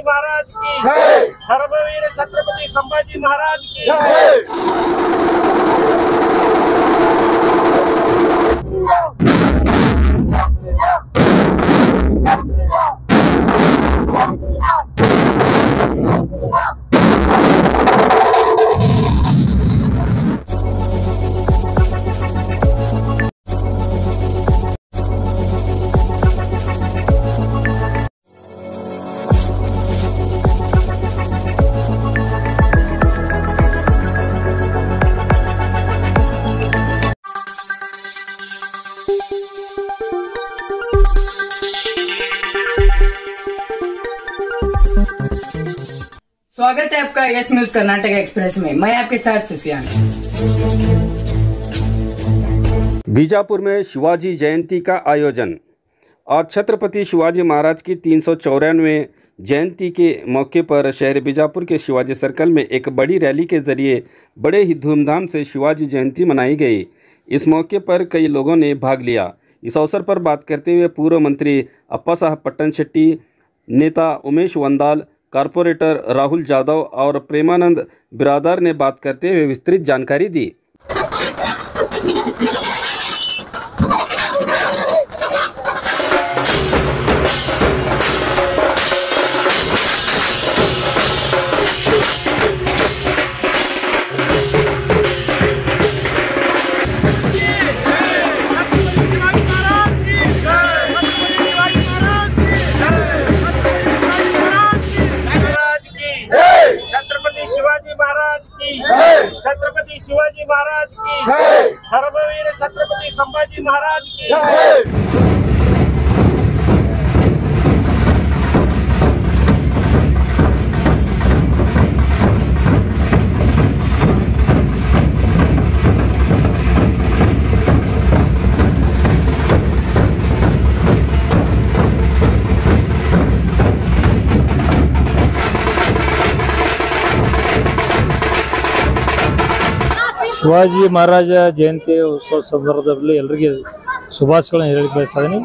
महाराज की जय। धर्मवीर छत्रपति संभाजी महाराज की जय। स्वागत है आपका यस न्यूज कर्नाटक एक्सप्रेस में। मैं आपके साथ सुफियान। बीजापुर में शिवाजी जयंती का आयोजन। आज छत्रपति शिवाजी महाराज की 394वें जयंती के मौके पर शहर बीजापुर के शिवाजी सर्कल में एक बड़ी रैली के जरिए बड़े ही धूमधाम से शिवाजी जयंती मनाई गई। इस मौके पर कई लोगों ने भाग लिया। इस अवसर पर बात करते हुए पूर्व मंत्री अप्पा साहब पट्टन शेट्टी, नेता उमेश वंदाल, कॉरपोरेटर राहुल जादव और प्रेमानंद बिरादर ने बात करते हुए विस्तृत जानकारी दी। छत्रपति शिवाजी महाराज की जय। धर्मवीर छत्रपति संभाजी महाराज की जय। ಶಿವಾಜಿ ಮಹಾರಾಜ ಜಯಂತಿ ಉತ್ಸವ ಸಂದರ್ಭದಲ್ಲಿ ಎಲ್ಲರಿಗೆ ಶುಭಾಶಯಗಳನ್ನು ಹೇಳಲಿಕ್ಕೆ ಬಯಸ್ತಾ ಇದ್ದೀನಿ।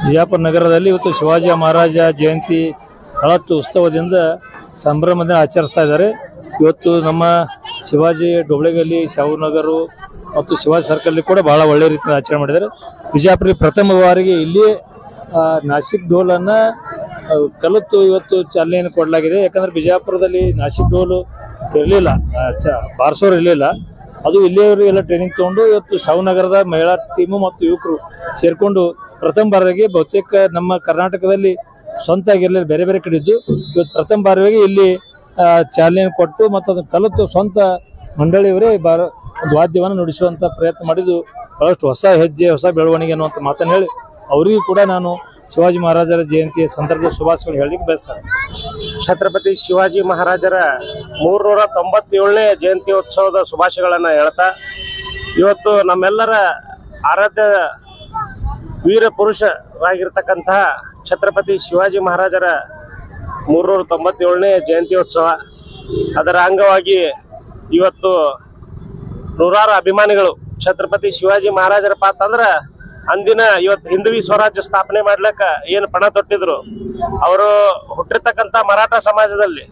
ಬಿಜಾಪುರ ನಗರದಲ್ಲಿ ಇವತ್ತು ಶಿವಾಜಿ ಮಹಾರಾಜ ಜಯಂತಿ ಹಳತ್ತು ಉತ್ಸವದಿಂದ ಸಂಭ್ರಮದಿಂದ ಆಚರಿಸ್ತಾ ಇದ್ದಾರೆ। ಇವತ್ತು ನಮ್ಮ ಶಿವಾಜಿ ಡೊಬ್ಳೆಗಲ್ಲಿ, ಶಾಹುನಗರ ಮತ್ತು ಶಿವಾಜಿ ಸರ್ಕಲ್ ಕೂಡ ಬಹಳ ಒಳ್ಳೆ ರೀತಿಯಿಂದ ಆಚರಣೆ ಮಾಡಿದ್ದಾರೆ। ಬಿಜಾಪುರ ಪ್ರಥಮ ಬಾರಿಗೆ ಇಲ್ಲಿ ನಾಸಿಕ್ ಡೋಲನ್ನು ಕಲಿತು ಇವತ್ತು ಚಾಲನೆಯನ್ನು ಕೊಡಲಾಗಿದೆ। ಯಾಕಂದರೆ ಬಿಜಾಪುರದಲ್ಲಿ ನಾಸಿಕ್ ಡೋಲು ಇರಲಿಲ್ಲ, ಬಾರಿಸೋರು ಇರಲಿಲ್ಲ। ಅದು ಇಲ್ಲಿಯವರು ಎಲ್ಲ ಟ್ರೈನಿಂಗ್ ತಗೊಂಡು ಇವತ್ತು ಶಾಹುನಗರದ ಮಹಿಳಾ ಟೀಮು ಮತ್ತು ಯುವಕರು ಸೇರಿಕೊಂಡು ಪ್ರಥಮ ಬಾರಿಗೆ ಬಹುತೇಕ ನಮ್ಮ ಕರ್ನಾಟಕದಲ್ಲಿ ಸ್ವಂತ ಆಗಿರಲಿಲ್ಲ, ಬೇರೆ ಬೇರೆ ಕಡೆ ಇದ್ದು ಇವತ್ತು ಪ್ರಥಮ ಬಾರಿಗೆ ಇಲ್ಲಿ ಚಾಲನೆಯನ್ನು ಕೊಟ್ಟು ಮತ್ತು ಅದನ್ನು ಕಲಿತು ಸ್ವಂತ ಮಂಡಳಿಯವರೇ ಒಂದು ವಾದ್ಯವನ್ನು ನುಡಿಸುವಂಥ ಪ್ರಯತ್ನ ಮಾಡಿದ್ದು ಬಹಳಷ್ಟು ಹೊಸ ಹೆಜ್ಜೆ, ಹೊಸ ಬೆಳವಣಿಗೆ ಅನ್ನುವಂಥ ಮಾತನ್ನು ಹೇಳಿ ಅವರಿಗೂ ಕೂಡ ನಾನು ಶಿವಾಜಿ ಮಹಾರಾಜರ ಜಯಂತಿಯ ಸಂದರ್ಭದ ಶುಭಾಶಯಗಳು ಹೇಳಲಿಕ್ಕೆ ಬಯಸ್ತಾರೆ। ಛತ್ರಪತಿ ಶಿವಾಜಿ ಮಹಾರಾಜರ 397ನೇ ಜಯಂತಿ ಉತ್ಸವದ ಶುಭಾಶಯಗಳನ್ನು ಹೇಳ್ತಾ, ಇವತ್ತು ನಮ್ಮೆಲ್ಲರ ಆರಾಧ್ಯ ವೀರ ಪುರುಷರಾಗಿರ್ತಕ್ಕಂತಹ ಛತ್ರಪತಿ ಶಿವಾಜಿ ಮಹಾರಾಜರ 397ನೇ ಜಯಂತಿ ಉತ್ಸವ, ಅದರ ಅಂಗವಾಗಿ ಇವತ್ತು ನೂರಾರು ಅಭಿಮಾನಿಗಳು ಛತ್ರಪತಿ ಶಿವಾಜಿ ಮಹಾರಾಜರಪ್ಪ ಅಂತಂದ್ರೆ ಅಂದಿನ ಇವತ್ತು ಹಿಂದವಿ ಸ್ವರಾಜ್ಯ ಸ್ಥಾಪನೆ ಮಾಡ್ಲಿಕ್ಕ ಏನು ಪಣ ತೊಟ್ಟಿದ್ರು, ಅವರು ಹುಟ್ಟಿರ್ತಕ್ಕಂಥ ಮರಾಠ ಸಮಾಜದಲ್ಲಿ,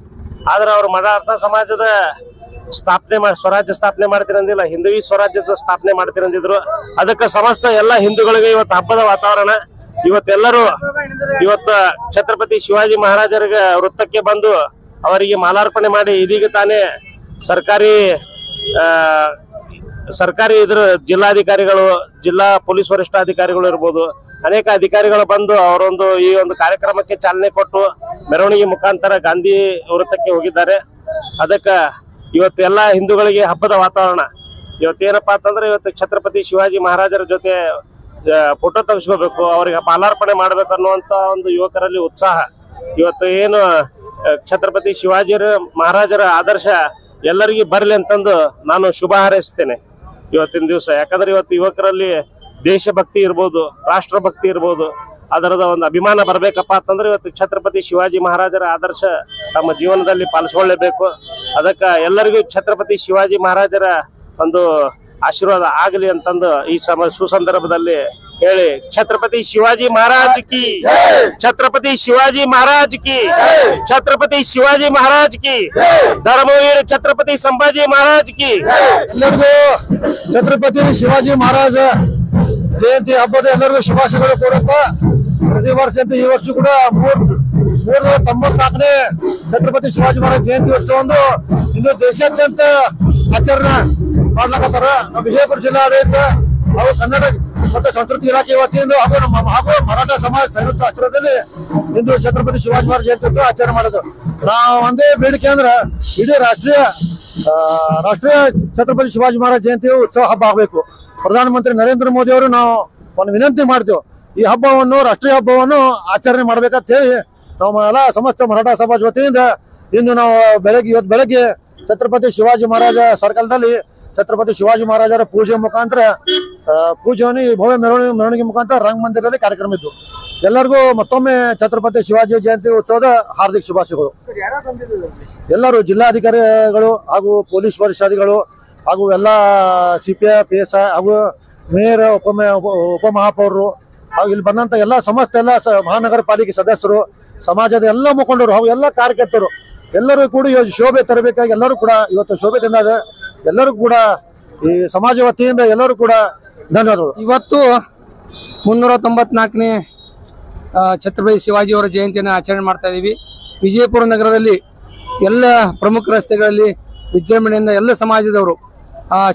ಆದ್ರೆ ಅವರು ಮರಾಠ ಸಮಾಜದ ಸ್ವರಾಜ್ಯ ಸ್ಥಾಪನೆ ಮಾಡ್ತೀರಂದಿಲ್ಲ, ಹಿಂದವಿ ಸ್ವರಾಜ್ಯದ ಸ್ಥಾಪನೆ ಮಾಡ್ತೀರಂದಿದ್ರು। ಅದಕ್ಕೆ ಸಮಸ್ತ ಎಲ್ಲ ಹಿಂದೂಗಳಿಗೆ ಇವತ್ತು ಹಬ್ಬದ ವಾತಾವರಣ। ಇವತ್ತೆಲ್ಲರೂ ಇವತ್ತು ಛತ್ರಪತಿ ಶಿವಾಜಿ ಮಹಾರಾಜರಿಗೆ ವೃತ್ತಕ್ಕೆ ಬಂದು ಅವರಿಗೆ ಮಾಲಾರ್ಪಣೆ ಮಾಡಿ, ಇದೀಗ ತಾನೇ ಸರ್ಕಾರಿ ಜಿಲ್ಲಾಧಿಕಾರಿಗಳು, ಜಿಲ್ಲಾ ಪೊಲೀಸ್ ವರಿಷ್ಠಾಧಿಕಾರಿಗಳು ಇರ್ಬೋದು, ಅನೇಕ ಅಧಿಕಾರಿಗಳು ಬಂದು ಅವರೊಂದು ಈ ಒಂದು ಕಾರ್ಯಕ್ರಮಕ್ಕೆ ಚಾಲನೆ ಕೊಟ್ಟು ಮೆರವಣಿಗೆ ಮುಖಾಂತರ ಗಾಂಧಿ ವೃತ್ತಕ್ಕೆ ಹೋಗಿದ್ದಾರೆ। ಅದಕ್ಕೆ ಇವತ್ತು ಎಲ್ಲ ಹಿಂದೂಗಳಿಗೆ ಹಬ್ಬದ ವಾತಾವರಣ। ಇವತ್ತೇನಪ್ಪಾ ಅಂತಂದ್ರೆ ಇವತ್ತು ಛತ್ರಪತಿ ಶಿವಾಜಿ ಮಹಾರಾಜರ ಜೊತೆ ಫೋಟೋ ತೆಗೆಸ್ಕೋಬೇಕು, ಅವರಿಗೆ ಮಾಲಾರ್ಪಣೆ ಮಾಡ್ಬೇಕು ಅನ್ನುವಂತ ಒಂದು ಯುವಕರಲ್ಲಿ ಉತ್ಸಾಹ। ಇವತ್ತು ಏನು ಛತ್ರಪತಿ ಶಿವಾಜಿ ಮಹಾರಾಜರ ಆದರ್ಶ ಎಲ್ಲರಿಗೂ ಬರಲಿ ಅಂತಂದು ನಾನು ಶುಭ ಹಾರೈಸ್ತೇನೆ ಇವತ್ತಿನ ದಿವಸ। ಯಾಕಂದ್ರೆ ಇವತ್ತು ಯುವಕರಲ್ಲಿ ದೇಶಭಕ್ತಿ ಇರ್ಬೋದು, ರಾಷ್ಟ್ರಭಕ್ತಿ ಇರ್ಬೋದು, ಅದರದ ಒಂದು ಅಭಿಮಾನ ಬರಬೇಕಪ್ಪ ಅಂತಂದ್ರೆ ಇವತ್ತು ಛತ್ರಪತಿ ಶಿವಾಜಿ ಮಹಾರಾಜರ ಆದರ್ಶ ತಮ್ಮ ಜೀವನದಲ್ಲಿ ಪಾಲಿಸ್ಕೊಳ್ಳೇಬೇಕು। ಅದಕ್ಕೆ ಎಲ್ಲರಿಗೂ ಛತ್ರಪತಿ ಶಿವಾಜಿ ಮಹಾರಾಜರ ಒಂದು ಆಶೀರ್ವಾದ ಆಗಲಿ ಅಂತಂದು ಈ ಸುಸಂದರ್ಭದಲ್ಲಿ ಹೇಳಿ. ಛತ್ರಪತಿ ಶಿವಾಜಿ ಮಹಾರಾಜ್ ಕಿ, ಛತ್ರಪತಿ ಶಿವಾಜಿ ಮಹಾರಾಜ್ ಕಿ, ಛತ್ರಪತಿ ಶಿವಾಜಿ ಮಹಾರಾಜ್ ಕಿ, ಧರ್ಮವೀರ ಛತ್ರಪತಿ ಸಂಭಾಜಿ ಮಹಾರಾಜ್ ಕಿ. ಎಲ್ಲರಿಗೂ ಛತ್ರಪತಿ ಶಿವಾಜಿ ಮಹಾರಾಜ ಜಯಂತಿ ಹಬ್ಬದ ಎಲ್ಲರಿಗೂ ಶುಭಾಶಯಗಳು ಕೋರುತ್ತಾ, ಪ್ರತಿ ವರ್ಷ ಅಂತ ಈ ವರ್ಷ ಕೂಡ 394ನೇ ಛತ್ರಪತಿ ಶಿವಾಜಿ ಮಹಾರಾಜ್ ಜಯಂತಿ ಉತ್ಸವ ಇಂದು ದೇಶಾದ್ಯಂತ ಆಚರಣೆ ಮಾಡ್ಲಕತ್ತಾರ. ನಮ್ಮ ವಿಜಯಪುರ ಜಿಲ್ಲಾಡಳಿತ ಹಾಗೂ ಕನ್ನಡ ಮತ್ತು ಸಂಸ್ಕೃತಿ ಇಲಾಖೆ ವತಿಯಿಂದ ಹಾಗೂ ಮರಾಠ ಸಮಾಜ ಸಂಯುಕ್ತ ಆಶ್ರಯದಲ್ಲಿ ಇಂದು ಛತ್ರಪತಿ ಶಿವಾಜಿ ಮಹಾರಾಜ್ ಜಯಂತಿ ಉತ್ಸವ ಆಚರಣೆ ಮಾಡೋದು. ನಾವು ಒಂದೇ ಬೇಡಿಕೆ ಅಂದ್ರೆ ಇಡೀ ರಾಷ್ಟ್ರೀಯ ಛತ್ರಪತಿ ಶಿವಾಜಿ ಮಹಾರಾಜ್ ಜಯಂತಿ ಉತ್ಸವ ಹಬ್ಬ ಆಗಬೇಕು. ಪ್ರಧಾನಮಂತ್ರಿ ನರೇಂದ್ರ ಮೋದಿ ಅವರು ನಾವು ಒಂದು ವಿನಂತಿ ಮಾಡ್ತೇವೆ, ಈ ಹಬ್ಬವನ್ನು ರಾಷ್ಟ್ರೀಯ ಹಬ್ಬವನ್ನು ಆಚರಣೆ ಮಾಡ್ಬೇಕಂತ ಹೇಳಿ ನಾವು ಎಲ್ಲ ಸಮಸ್ತ ಮರಾಠ ಸಮಾಜ ವತಿಯಿಂದ ಇಂದು ನಾವು ಇವತ್ತು ಬೆಳಗ್ಗೆ ಛತ್ರಪತಿ ಶಿವಾಜಿ ಮಹಾರಾಜ ಸರ್ಕಲ್ದಲ್ಲಿ ಛತ್ರಪತಿ ಶಿವಾಜಿ ಮಹಾರಾಜರ ಪೂಜೆ ಮುಖಾಂತರ ಪೂಜೆಯನ್ನು ಭವ್ಯ ಮೆರವಣಿಗೆ ಮುಖಾಂತರ ರಂಗಮಂದಿರದಲ್ಲಿ ಕಾರ್ಯಕ್ರಮ ಇದ್ದು. ಎಲ್ಲರಿಗೂ ಮತ್ತೊಮ್ಮೆ ಛತ್ರಪತಿ ಶಿವಾಜಿ ಜಯಂತಿ ಉತ್ಸವದ ಹಾರ್ದಿಕ ಶುಭಾಶಯಗಳು. ಎಲ್ಲರೂ ಜಿಲ್ಲಾಧಿಕಾರಿಗಳು ಹಾಗೂ ಪೊಲೀಸ್ ವರಿಷ್ಠಾಧಿಕಾರಿಗಳು ಹಾಗೂ ಎಲ್ಲ CPI PSI ಹಾಗೂ ಮೇಯರ್ ಉಪಮಹಾಪೌರರು ಹಾಗೂ ಇಲ್ಲಿ ಬಂದಂತ ಎಲ್ಲ ಸಮಸ್ತ ಎಲ್ಲ ಮಹಾನಗರ ಪಾಲಿಕೆ ಸದಸ್ಯರು, ಸಮಾಜದ ಎಲ್ಲ ಮುಖಂಡರು ಹಾಗೂ ಎಲ್ಲ ಕಾರ್ಯಕರ್ತರು ಎಲ್ಲರೂ ಕೂಡ ಶೋಭೆ ತರಬೇಕಾಗಿ ಎಲ್ಲರೂ ಕೂಡ ಇವತ್ತು ಶೋಭೆ ತಂದಾಗ ಎಲ್ಲರೂ ಕೂಡ ಈ ಸಮಾಜ ವತಿಯಿಂದ ಎಲ್ಲರೂ ಕೂಡ ಧನ್ಯವಾದಗಳು. ಇವತ್ತು 394ನೇ ಛತ್ರಪತಿ ಶಿವಾಜಿ ಅವರ ಜಯಂತಿಯನ್ನು ಆಚರಣೆ ಮಾಡ್ತಾ ಇದ್ದೀವಿ. ವಿಜಯಪುರ ನಗರದಲ್ಲಿ ಎಲ್ಲ ಪ್ರಮುಖ ರಸ್ತೆಗಳಲ್ಲಿ ವಿಜೃಂಭಣೆಯಿಂದ ಎಲ್ಲ ಸಮಾಜದವರು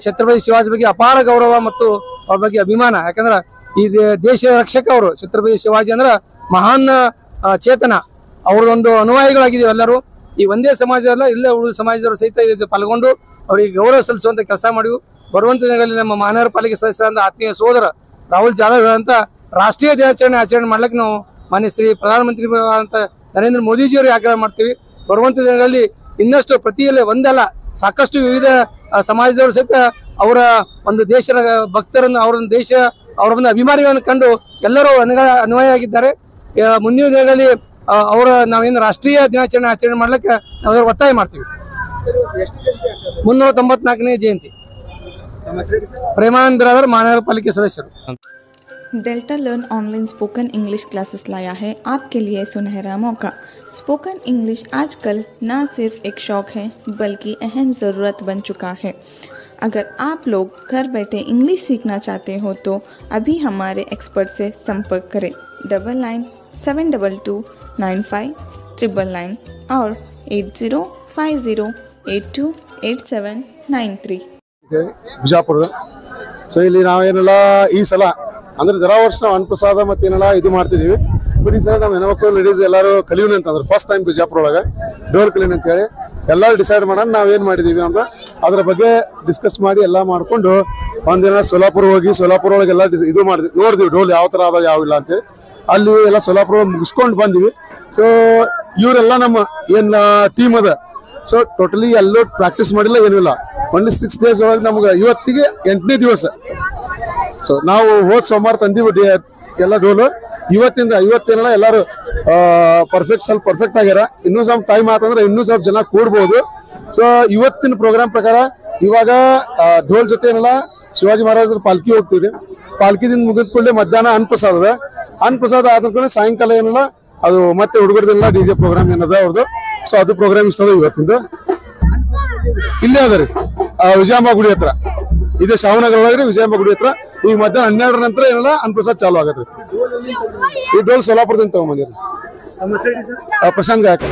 ಛತ್ರಪತಿ ಶಿವಾಜಿ ಬಗ್ಗೆ ಅಪಾರ ಗೌರವ ಮತ್ತು ಅವ್ರ ಬಗ್ಗೆ ಅಭಿಮಾನ. ಯಾಕಂದ್ರೆ ಈ ದೇಶ ರಕ್ಷಕ ಅವರು. ಛತ್ರಪತಿ ಶಿವಾಜಿ ಅಂದ್ರೆ ಮಹಾನ್ ಚೇತನ. ಅವ್ರದೊಂದು ಅನುಯಾಯಿಗಳಾಗಿದ್ದೀವಿ ಎಲ್ಲರೂ. ಈ ಒಂದೇ ಸಮಾಜದಲ್ಲ, ಇಲ್ಲ ಉಳಿದ ಸಮಾಜದವರು ಸಹಿತ ಪಾಲ್ಗೊಂಡು ಅವರಿಗೆ ಗೌರವ ಸಲ್ಲಿಸುವಂತ ಕೆಲಸ ಮಾಡಿವು. ಬರುವಂತ ದಿನಗಳಲ್ಲಿ ನಮ್ಮ ಮಹಾನಗರ ಪಾಲಿಕೆ ಸದಸ್ಯರಾದ ಆತ್ಮೀಯ ಸೋದರ ರಾಹುಲ್ ಜಾಧವ್ ಅಂತ ರಾಷ್ಟ್ರೀಯ ದಿನಾಚರಣೆ ಆಚರಣೆ ಮಾಡ್ಲಿಕ್ಕೆ ನಾವು ಮಾನ್ಯ ಶ್ರೀ ಪ್ರಧಾನಮಂತ್ರಿ ಅಂತ ನರೇಂದ್ರ ಮೋದಿಜಿಯವರಿಗೆ ಆಗ್ರಹ ಮಾಡ್ತೀವಿ. ಬರುವಂತ ದಿನಗಳಲ್ಲಿ ಇನ್ನಷ್ಟು ಪ್ರತಿಯಲ್ಲೇ ಒಂದಲ್ಲ ಸಾಕಷ್ಟು ವಿವಿಧ ಸಮಾಜದವರು ಸಹಿತ ಅವರ ಒಂದು ದೇಶದ ಭಕ್ತರನ್ನು, ಅವರ ಒಂದು ಅಭಿಮಾನಿಗಳನ್ನು ಕಂಡು ಎಲ್ಲರೂ ಅನ್ವಯವಾಗಿದ್ದಾರೆ. ಮುಂದಿನ ದಿನಗಳಲ್ಲಿ ನಾವೇನು ರಾಷ್ಟ್ರೀಯ ದಿನಾಚರಣೆ ಆಚರಣೆ ಮಾಡ್ಲಿಕ್ಕೆ ನಾವು ಒತ್ತಾಯ ಮಾಡ್ತೀವಿ. 394ನೇ ಜಯಂತಿ. प्रेमानंद ब्रदर महानगर पालिका सदस्य। Delta learn online spoken English classes लाया है आपके लिए सुनहरा मौका। स्पोकन इंग्लिश आजकल न सिर्फ एक शौक है बल्कि अहम ज़रूरत बन चुका है। अगर आप लोग घर बैठे इंग्लिश सीखना चाहते हो तो अभी हमारे एक्सपर्ट से संपर्क करें 9972295999 और 8050828793। ಬಿಜಾಪುರದ. ಸೊ ಇಲ್ಲಿ ನಾವೇನೆಲ್ಲ ಈ ಸಲ ಅಂದ್ರೆ ಜರ ವರ್ಷ ನಾವು ಅನ್ನಪ್ರಸಾದ ಮತ್ತೇನೆಲ್ಲ ಇದು ಮಾಡ್ತಿದೀವಿ. ಬಟ್ ಈ ಸಲ ನಾವು ಹೆಣ್ಮಕ್ಳು ಲೇಡೀಸ್ ಎಲ್ಲರೂ ಕಲಿಯೋಣ ಅಂತಂದ್ರೆ ಫಸ್ಟ್ ಟೈಮ್ ಬಿಜಾಪುರ ಒಳಗೆ ಡೋಲ್ ಕಲಿಯೋಣ ಅಂತ ಹೇಳಿ ಎಲ್ಲರೂ ಡಿಸೈಡ್ ಮಾಡೋಣ ನಾವೇನ್ ಮಾಡಿದೀವಿ ಅಂತ ಅದ್ರ ಬಗ್ಗೆ ಡಿಸ್ಕಸ್ ಮಾಡಿ ಎಲ್ಲ ಮಾಡ್ಕೊಂಡು ಒಂದಿನ ಸೋಲಾಪುರ ಹೋಗಿ ಸೋಲಾಪುರ ಒಳಗೆ ಎಲ್ಲ ಇದು ಮಾಡಿದ್ವಿ, ನೋಡಿದ್ವಿ ಡೋಲ್ ಯಾವ ತರ ಆದಾಗ ಯಾವ ಇಲ್ಲ ಅಂತೇಳಿ. ಅಲ್ಲಿ ಎಲ್ಲ ಸೋಲಾಪುರ ಮುಗಿಸ್ಕೊಂಡು ಬಂದಿವಿ. ಸೊ ಇವರೆಲ್ಲ ನಮ್ಮ ಏನ್ ಟೀಮ್ ಅದ. ಸೊ ಟೋಟಲಿ ಎಲ್ಲೂ ಪ್ರಾಕ್ಟೀಸ್ ಮಾಡಿಲ್ಲ ಏನಿಲ್ಲ. ಓನ್ಲಿ 6 days ಒಳಗೆ ನಮ್ಗೆ ಇವತ್ತಿಗೆ 8ನೇ ದಿವಸ. ಸೊ ನಾವು ಹೋದ್ ಸೋಮವಾರ ತಂದಿವಿ ಎಲ್ಲ ಡೋಲು. ಇವತ್ತೇನಲ್ಲ ಎಲ್ಲರೂ ಸ್ವಲ್ಪ ಪರ್ಫೆಕ್ಟ್ ಆಗ್ಯಾರ. ಇನ್ನೂ ಸ್ವಲ್ಪ ಟೈಮ್ ಆತಂದ್ರೆ ಇನ್ನೂ ಸ್ವಲ್ಪ ಜನ ಕೂಡ್ಬೋದು. ಸೊ ಇವತ್ತಿನ ಪ್ರೋಗ್ರಾಮ್ ಪ್ರಕಾರ ಇವಾಗ ಡೋಲ್ ಜೊತೆ ಏನಲ್ಲ ಶಿವಾಜಿ ಮಹಾರಾಜರ ಪಾಲ್ಕಿ ಹೋಗ್ತೀವಿ. ಪಾಲ್ಕಿದಿಂದ ಮುಗಿದ ಕೂಡಲೇ ಮಧ್ಯಾಹ್ನ ಅನ್ನಪ್ರಸಾದ ಆದ ಕೂಡಲೇ ಸಾಯಂಕಾಲ ಏನಲ್ಲ ಅದು ಮತ್ತೆ ಹುಡುಗರದೆಲ್ಲ DJ ಪ್ರೋಗ್ರಾಮ್ ಏನದ ಅವ್ರದ್ದು. ಸೊ ಅದು ಪ್ರೋಗ್ರಾಮ್ ಇಷ್ಟದ ಇವತ್ತಿಂದು. ಇಲ್ಲೇ ಅದ ರೀ ವಿಜಯಾಂಬ ಗುಡಿ ಹತ್ರ. ಇದೆ ಶಾವನಗರ ಒಳಗ್ರಿ ವಿಜಯಾಂಬ ಗುಡಿ ಹತ್ರ. ಈಗ ಮಧ್ಯಾಹ್ನ 12 ನಂತರ ಏನಲ್ಲ ಅನ್ನಪ್ರಸಾದ ಚಾಲು ಆಗತ್ರಿ. ಈ ಡೋಲ್ ಸೋಲಾಪುರದಿಂದ ತಗೊಂಬಂದಿರಿ. ಪ್ರಶಾಂತ್ ಗಾಯಕ್.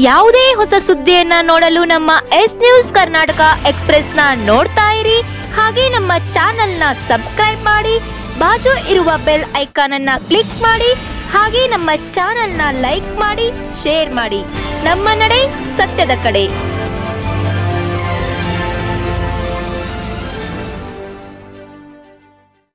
ಯಾವುದೇ ಹೊಸ ಸುದ್ದಿಯನ್ನ ನೋಡಲು ನಮ್ಮ ಎಸ್ ನ್ಯೂಸ್ ಕರ್ನಾಟಕ ಎಕ್ಸ್ಪ್ರೆಸ್ ನ ನೋಡ್ತಾ ಇರಿ. ಹಾಗೆ ನಮ್ಮ ಚಾನೆಲ್ ನ ಸಬ್ಸ್ಕ್ರೈಬ್ ಮಾಡಿ, ಬಾಜು ಇರುವ ಬೆಲ್ ಐಕಾನ್ ಅನ್ನ ಕ್ಲಿಕ್ ಮಾಡಿ. ಹಾಗೆ ನಮ್ಮ ಚಾನೆಲ್ ನ ಲೈಕ್ ಮಾಡಿ, ಶೇರ್ ಮಾಡಿ. ನಮ್ಮ ನಡೆ ಸತ್ಯದ ಕಡೆ.